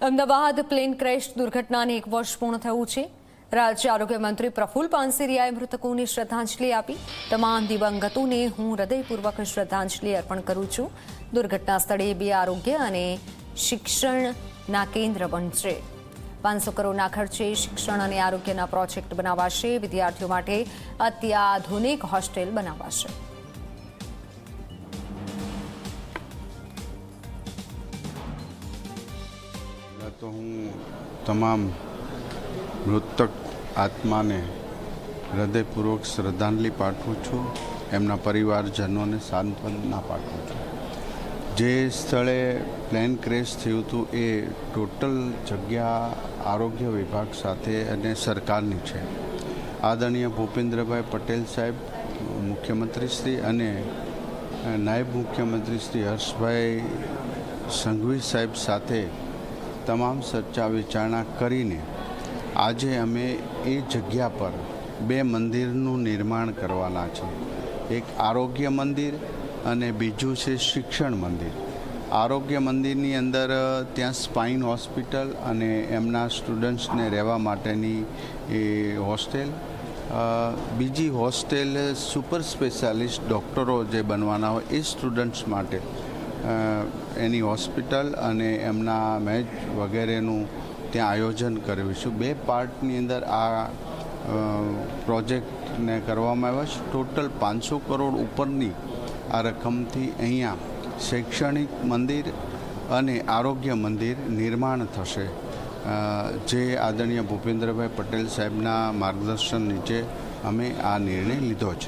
Ahmedabad plane crash દુર્ઘટનાને 1 વર્ષ પૂર્ણ થયું છે। રાજ્ય આરોગ્ય મંત્રી પ્રફુલ્લ પાનસેરિયાએ મૃતકોને શ્રદ્ધાંજલિ આપી। તમામ દિવંગતોને હું હૃદયપૂર્વક શ્રદ્ધાંજલિ અર્પણ કરું છું। દુર્ઘટના સ્થળે 2 આરોગ્ય અને શિક્ષણના કેન્દ્ર બનશે। 500 કરોડના ખર્ચે શિક્ષણ અને આરોગ્યના પ્રોજેક્ટ બનાવાશે। વિદ્યાર્થીઓ માટે અત્યાધુનિક હોસ્ટેલ બનાવાશે। તો હું તમામ મૃતક આત્માને હૃદયપૂર્વક શ્રદ્ધાંજલિ પાઠવું છું। એમના પરિવારજનોને સાંત્વના પાઠવું છું। જે સ્થળે પ્લેન ક્રેશ થયું હતું એ ટોટલ જગ્યા આરોગ્ય વિભાગ સાથે અને સરકારની છે। આદરણીય ભૂપેન્દ્રભાઈ પટેલ સાહેબ મુખ્યમંત્રી શ્રી અને નાયબ મુખ્યમંત્રી શ્રી હર્ષભાઈ સંઘવી સાહેબ સાથે તમામ ચર્ચા વિચારણા કરીને આજે અમે એ જગ્યા પર 2 મંદિરનું નિર્માણ કરવાના છે। એક આરોગ્ય મંદિર અને બીજું છે શિક્ષણ મંદિર। આરોગ્ય મંદિરની અંદર ત્યાં સ્પાઇન હોસ્પિટલ અને એમના સ્ટુડન્ટ્સને રહેવા માટેની એ હોસ્ટેલ, બીજી હોસ્ટેલ સુપર સ્પેશિયાલિસ્ટ ડૉક્ટરો જે બનવાના હોય એ સ્ટુડન્ટ્સ માટે એની હોસ્પિટલ અને એમના મેચ વગેરેનું ત્યાં આયોજન કરીશું। 2 પાર્ટની અંદર આ પ્રોજેક્ટને કરવામાં આવ્યા છે। ટોટલ 500 કરોડ ઉપરની આ રકમથી અહીંયા શૈક્ષણિક મંદિર અને આરોગ્ય મંદિર નિર્માણ થશે, જે આદરણીય ભૂપેન્દ્રભાઈ પટેલ સાહેબના માર્ગદર્શન નીચે અમે આ નિર્ણય લીધો છે।